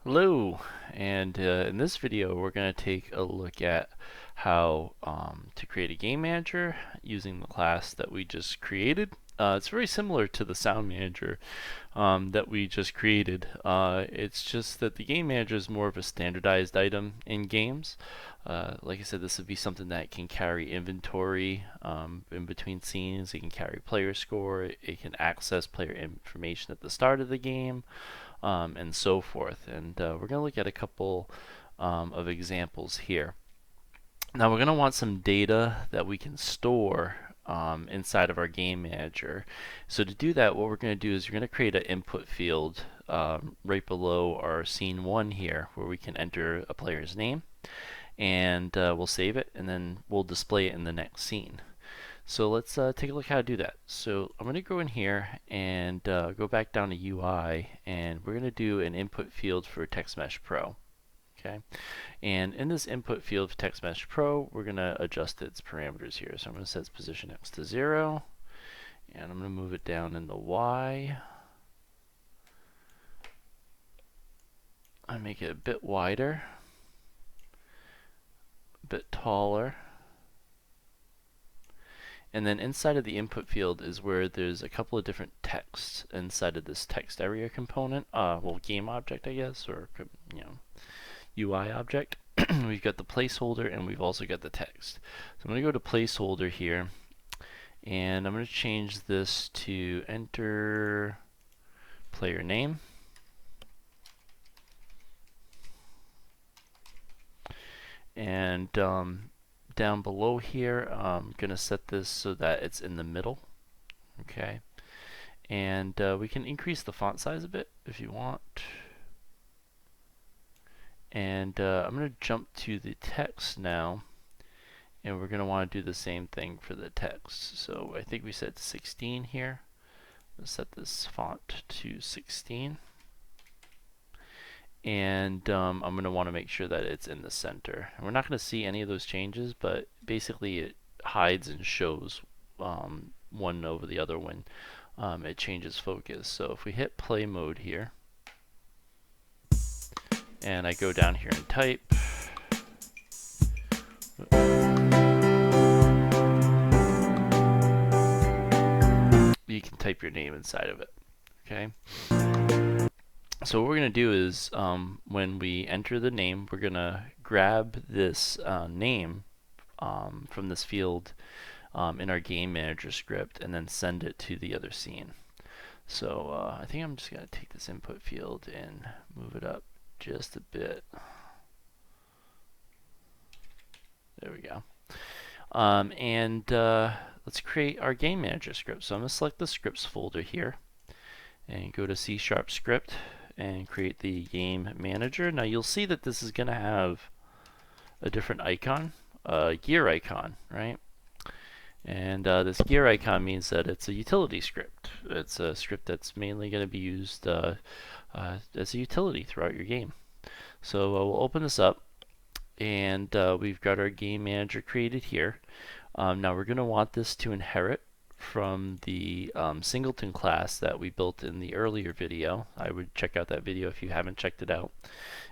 Hello, and in this video we're going to take a look at how to create a game manager using the class that we just created. It's very similar to the sound manager that we just created. It's just that the game manager is more of a standardized item in games. Like I said, this would be something that can carry inventory in between scenes. It can carry player score. It can access player information at the start of the game. And so forth. And we're going to look at a couple of examples here. Now we're going to want some data that we can store inside of our game manager. So to do that, what we're going to do is we're going to create an input field right below our scene 1 here, where we can enter a player's name, and we'll save it, and then we'll display it in the next scene. So let's take a look how to do that. So I'm going to go in here and go back down to UI, and we're going to do an input field for TextMesh Pro. Okay, and in this input field for TextMesh Pro, we're going to adjust its parameters here. So I'm going to set its position X to 0, and I'm going to move it down in the Y. I make it a bit wider, a bit taller. And then inside of the input field is where there's a couple of different texts inside of this text area component, well, game object, I guess, or UI object. We've got the placeholder, and we've also got the text. So I'm going to go to placeholder here, and I'm going to change this to enter player name. And down below here, I'm going to set this so that it's in the middle. Okay, and we can increase the font size a bit if you want. And I'm going to jump to the text now, and we're going to want to do the same thing for the text. So I think we set 16 here. Let's set this font to 16. And I'm going to want to make sure that it's in the center. And we're not going to see any of those changes, but basically it hides and shows one over the other when it changes focus. So if we hit play mode here, and I go down here and type, you can type your name inside of it. Okay. So what we're going to do is when we enter the name, we're going to grab this name from this field in our game manager script and then send it to the other scene. So I think I'm just going to take this input field and move it up just a bit. There we go. Let's create our game manager script. So I'm going to select the scripts folder here and go to C# script and create the game manager. Now you'll see that this is going to have a different icon, a gear icon, right? And this gear icon means that it's a utility script. It's a script that's mainly going to be used as a utility throughout your game. So we'll open this up, and we've got our game manager created here. Now we're going to want this to inherit from the Singleton class that we built in the earlier video. I would check out that video if you haven't checked it out.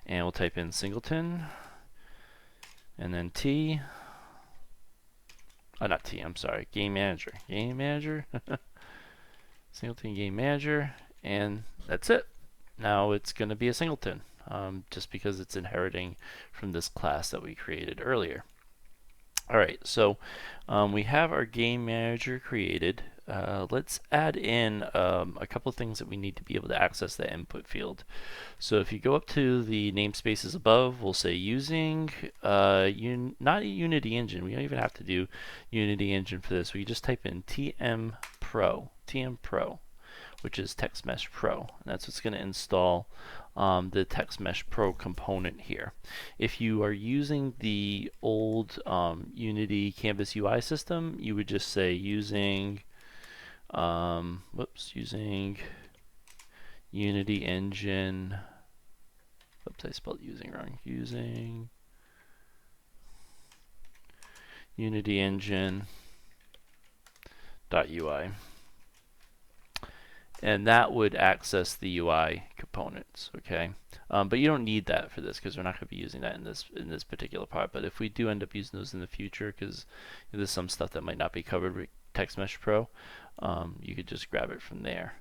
And we'll type in Singleton, and then T. Not T, I'm sorry, Game Manager. Game Manager. Singleton Game Manager, and that's it. Now it's going to be a Singleton, just because it's inheriting from this class that we created earlier. Alright, so we have our game manager created. Let's add in a couple of things that we need to be able to access the input field. So if you go up to the namespaces above, we'll say using, not Unity Engine. We don't even have to do Unity Engine for this. We just type in TM Pro, which is TextMesh Pro. And that's what's going to install the TextMesh Pro component here. If you are using the old Unity Canvas UI system, you would just say using, using Unity Engine. Oops, I spelled using wrong. Using Unity Engine .ui. and that would access the UI components. Okay, but you don't need that for this because we're not going to be using that in this particular part. But if we do end up using those in the future, because there's some stuff that might not be covered with TextMesh Pro, you could just grab it from there.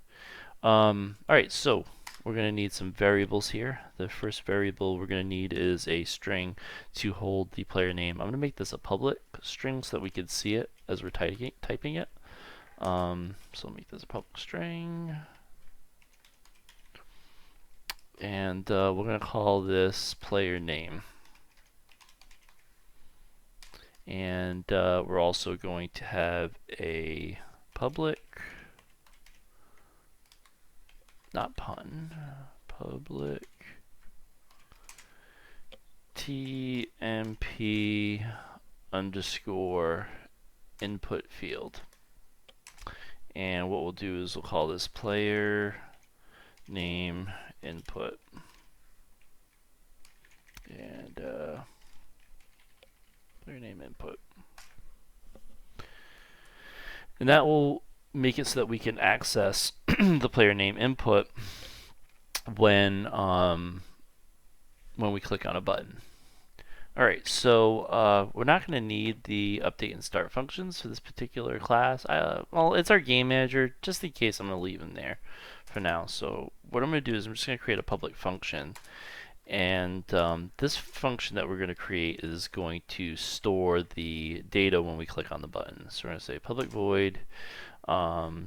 All right, so we're going to need some variables here. The first variable we're going to need is a string to hold the player name. I'm going to make this a public string so that we can see it as we're typing it. So I'll make this a public string. And we're going to call this player name. And we're also going to have a public, not pun, public TMP underscore input field. And what we'll do is we'll call this player name input. And player name input. And that will make it so that we can access the player name input when we click on a button. Alright, so we're not going to need the update and start functions for this particular class. Well, it's our game manager. Just in case, I'm going to leave them there for now. So what I'm going to do is I'm just going to create a public function. And this function that we're going to create is going to store the data when we click on the button. So we're going to say public void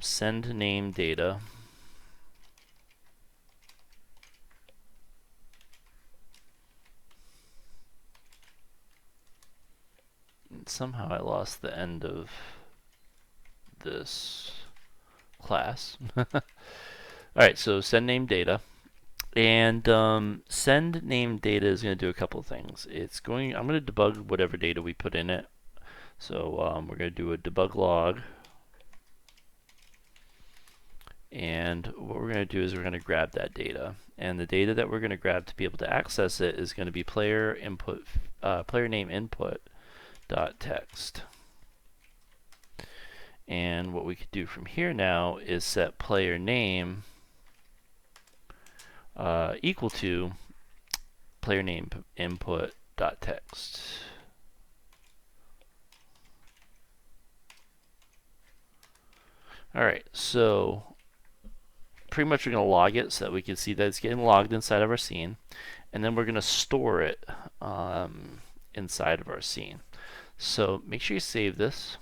send name data. And somehow I lost the end of this class. Alright, so send name data. And send name data is going to do a couple of things. I'm going to debug whatever data we put in it. So we're going to do a debug log. And what we're going to do is we're going to grab that data. And the data that we're going to grab to be able to access it is going to be player name input dot text. And what we could do from here now is set player name equal to player name input dot text. Alright, so pretty much we're going to log it so that we can see that it's getting logged inside of our scene, and then we're going to store it inside of our scene. So make sure you save this,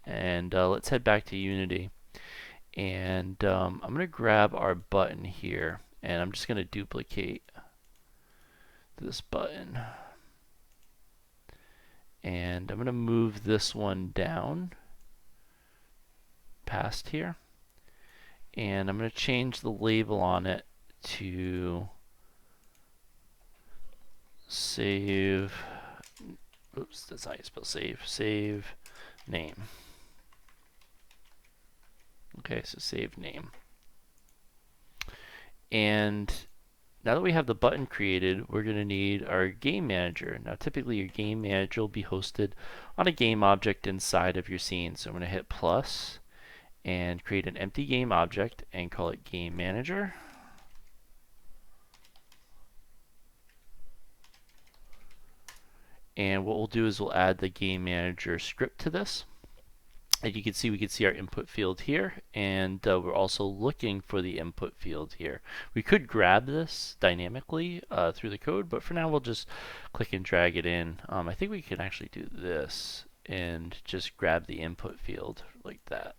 and let's head back to Unity. And I'm going to grab our button here, and I'm just going to duplicate this button. And I'm going to move this one down past here. And I'm going to change the label on it to save. Oops, that's how you spell save. Save name. Okay, so save name. And now that we have the button created, we're going to need our game manager. Now typically your game manager will be hosted on a game object inside of your scene. So I'm going to hit plus and create an empty game object and call it game manager. And what we'll do is we'll add the game manager script to this. And you can see, we can see our input field here, and we're also looking for the input field here. We could grab this dynamically through the code, but for now we'll just click and drag it in. I think we can actually do this and just grab the input field like that.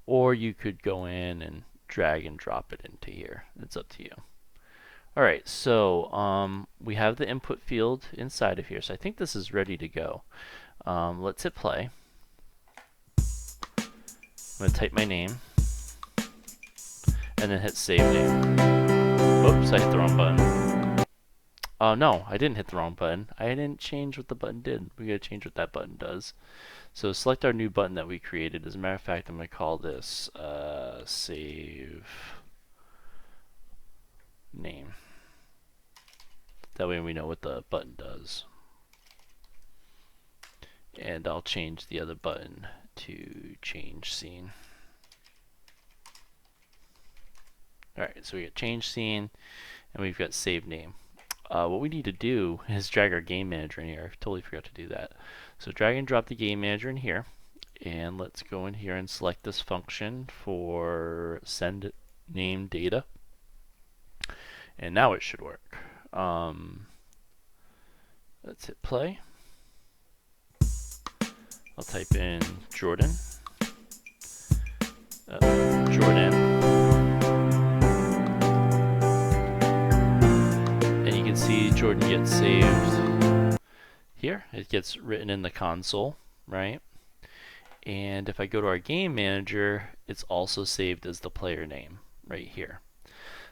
Or you could go in and drag and drop it into here. It's up to you. Alright, so we have the input field inside of here, so I think this is ready to go. Let's hit play. I'm going to type my name, and then hit save name. Oops, I hit the wrong button. Oh no, I didn't hit the wrong button. I didn't change what the button did. We gotta change what that button does. So select our new button that we created. As a matter of fact, I'm going to call this save name. That way we know what the button does. And I'll change the other button to change scene. Alright, so we got change scene and we've got save name. What we need to do is drag our game manager in here. I totally forgot to do that. So drag and drop the game manager in here, and let's go in here and select this function for send name data, and now it should work. Let's hit play. I'll type in Jordan. Jordan. And you can see Jordan gets saved here. It gets written in the console, right? And if I go to our game manager, it's also saved as the player name right here.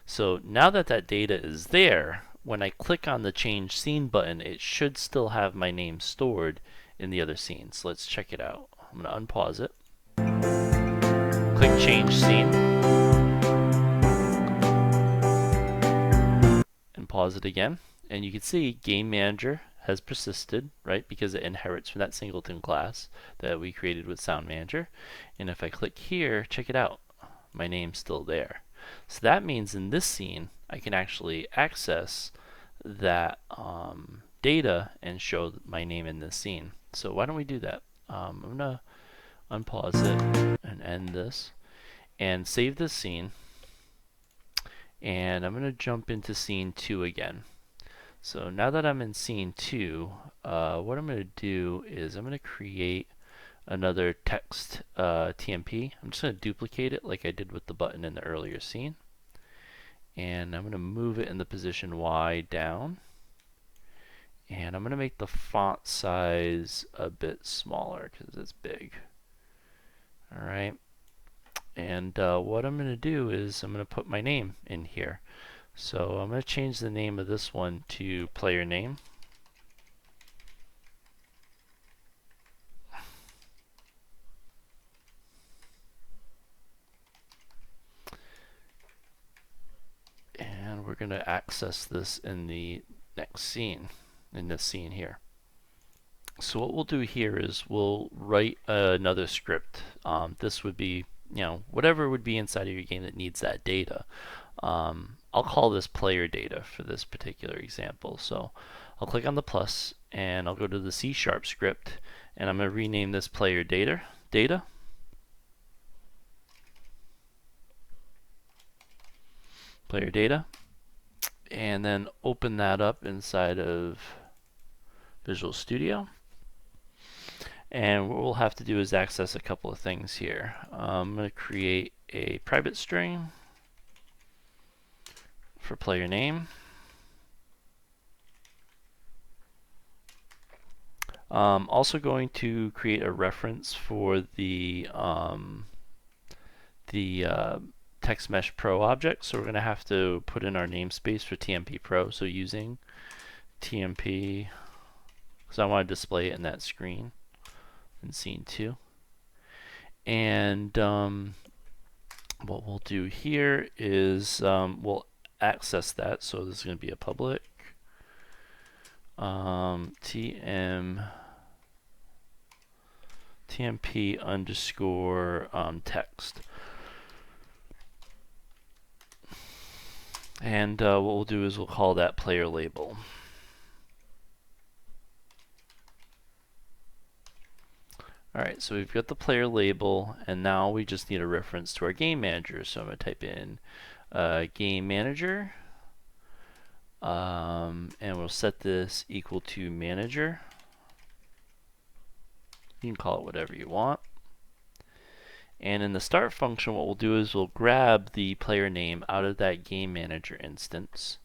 So now that that data is there, when I click on the change scene button, it should still have my name stored in the other scene. So let's check it out. I'm going to unpause it. Click change scene. And pause it again. And you can see game manager has persisted, right? Because it inherits from that Singleton class that we created with sound manager. And if I click here, check it out. My name's still there. So that means in this scene, I can actually access that data and show my name in this scene. So why don't we do that? I'm going to unpause it and end this and save this scene. And I'm going to jump into scene 2 again. So now that I'm in scene 2, what I'm going to do is I'm going to create another text TMP. I'm just going to duplicate it like I did with the button in the earlier scene. And I'm going to move it in the position Y down. And I'm going to make the font size a bit smaller because it's big. Alright. And what I'm going to do is I'm going to put my name in here. So I'm going to change the name of this one to player name. And we're going to access this in the next scene, in this scene here. So what we'll do here is we'll write another script. This would be, whatever would be inside of your game that needs that data. I'll call this player data for this particular example. So I'll click on the plus and I'll go to the C# script and I'm going to rename this player data. Player data, and then open that up inside of Visual Studio. And what we'll have to do is access a couple of things here. I'm going to create a private string for player name. Also going to create a reference for the Text Mesh Pro object. So we're going to have to put in our namespace for TMP Pro. So using TMP, because I want to display it in that screen in scene 2. And what we'll do here is we'll access that. So this is going to be a public TMP underscore text. And what we'll do is we'll call that player label. Alright, so we've got the player label, and now we just need a reference to our game manager. So I'm going to type in game manager, and we'll set this equal to manager. You can call it whatever you want. And in the start function, what we'll do is we'll grab the player name out of that game manager instance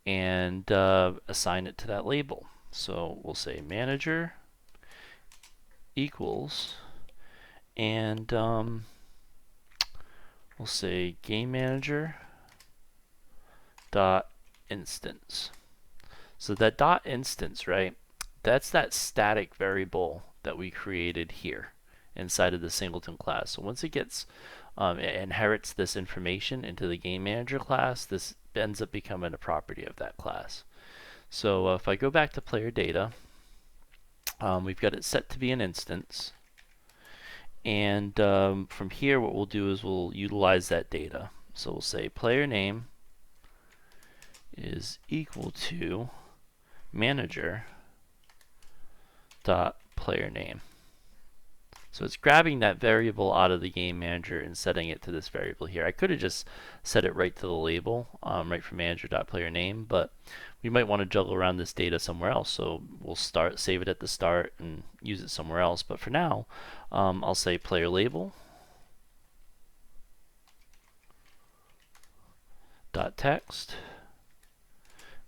and assign it to that label. So we'll say manager equals, and we'll say game manager dot instance. So that dot instance, right? That's that static variable that we created here inside of the Singleton class. So once it gets it inherits this information into the game manager class, this ends up becoming a property of that class. So if I go back to player data, we've got it set to be an instance, and from here what we'll do is we'll utilize that data. So we'll say player name is equal to manager dot player name. So it's grabbing that variable out of the game manager and setting it to this variable here. I could have just set it right to the label, right from manager.playerName, but we might want to juggle around this data somewhere else. So we'll save it at the start and use it somewhere else. But for now, I'll say player label dot text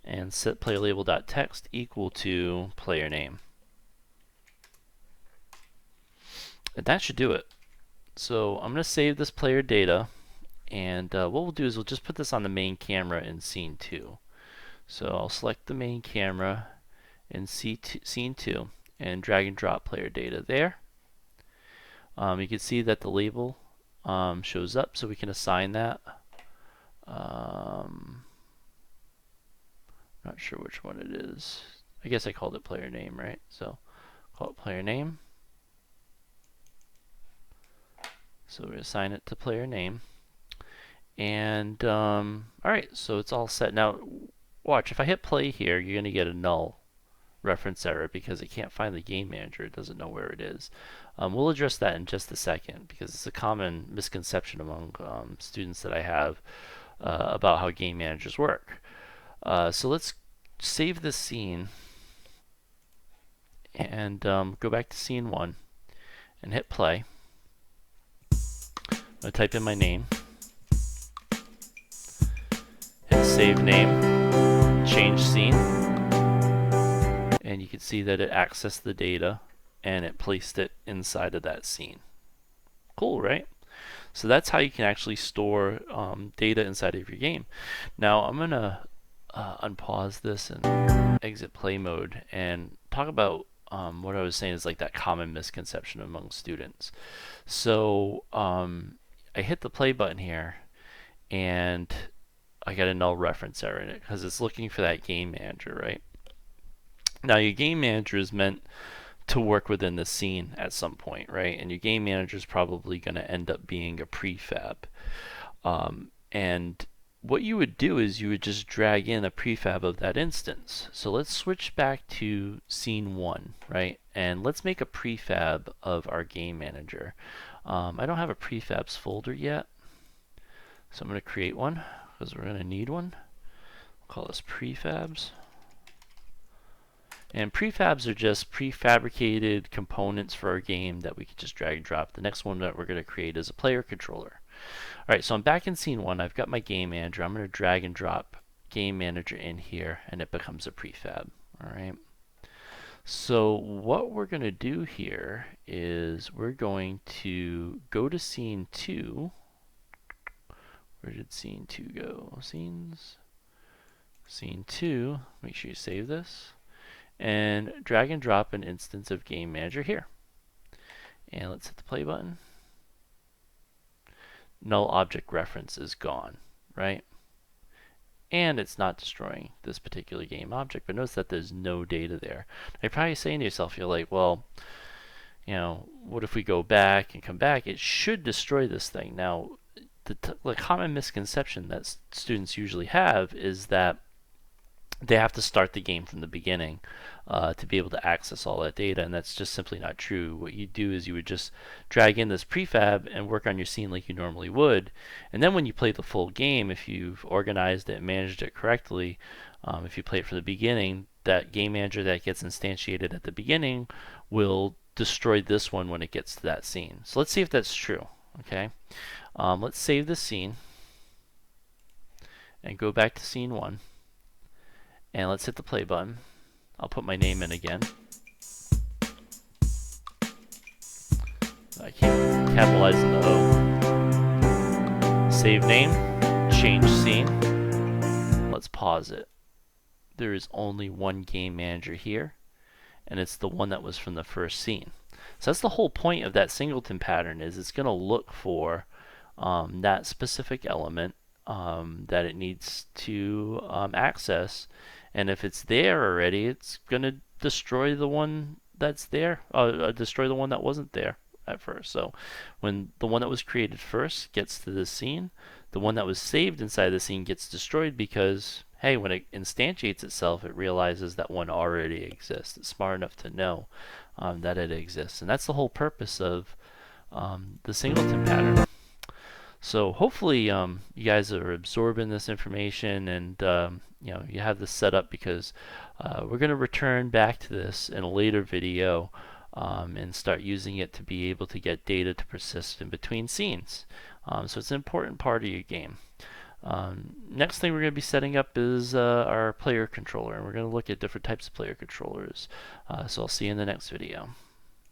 and set player label dot text equal to player name. And that should do it. So I'm going to save this player data, and what we'll do is we'll just put this on the main camera in scene 2. So I'll select the main camera in scene 2 and drag and drop player data there. You can see that the label shows up, so we can assign that. Not sure which one it is. I guess I called it player name, right? So call it player name. So we assign it to player name. And alright, so it's all set. Now watch, if I hit play here, you're going to get a null reference error because it can't find the game manager. It doesn't know where it is. We'll address that in just a second because it's a common misconception among students that I have about how game managers work. So let's save this scene and go back to scene 1 and hit play. I'm going to type in my name, hit save name, change scene, and you can see that it accessed the data and it placed it inside of that scene. Cool, right? So that's how you can actually store data inside of your game. Now I'm going to unpause this and exit play mode and talk about what I was saying is like that common misconception among students. So I hit the play button here and I got a null reference error in it because it's looking for that game manager, right? Now your game manager is meant to work within the scene at some point, right? And your game manager is probably going to end up being a prefab. And what you would do is you would just drag in a prefab of that instance. So let's switch back to scene 1, right? And let's make a prefab of our game manager. I don't have a prefabs folder yet, so I'm going to create one because we're going to need one. We'll call this prefabs. And prefabs are just prefabricated components for our game that we can just drag and drop. The next one that we're going to create is a player controller. Alright, so I'm back in scene 1. I've got my game manager. I'm going to drag and drop game manager in here and it becomes a prefab. Alright. So what we're going to do here is we're going to go to scene 2. Where did scene 2 go? Scenes. Scene 2. Make sure you save this. And drag and drop an instance of game manager here. And let's hit the play button. Null object reference is gone, right? And it's not destroying this particular game object, but notice that there's no data there. Now you're probably saying to yourself, you're like, well, you know, what if we go back and come back? It should destroy this thing. Now, the common misconception that students usually have is that they have to start the game from the beginning to be able to access all that data, and that's just simply not true. What you do is you would just drag in this prefab and work on your scene like you normally would, and then when you play the full game, if you've organized it and managed it correctly, if you play it from the beginning, that game manager that gets instantiated at the beginning will destroy this one when it gets to that scene. So let's see if that's true. Okay, let's save this scene and go back to scene 1. And let's hit the play button. I'll put my name in again. I can't capitalize in the O. Save name, change scene. Let's pause it. There is only one game manager here, and it's the one that was from the first scene. So that's the whole point of that singleton pattern, is it's going to look for that specific element that it needs to access. And if it's there already, it's going to destroy the one that's there, destroy the one that wasn't there. at first. So when the one that was created first gets to this scene, the one that was saved inside the scene gets destroyed because, hey, when it instantiates itself, it realizes that one already exists. It's smart enough to know that it exists. And that's the whole purpose of the singleton pattern. So hopefully you guys are absorbing this information and you have this set up, because we're going to return back to this in a later video and start using it to be able to get data to persist in between scenes. So it's an important part of your game. Next thing we're going to be setting up is our player controller, and we're going to look at different types of player controllers. So I'll see you in the next video.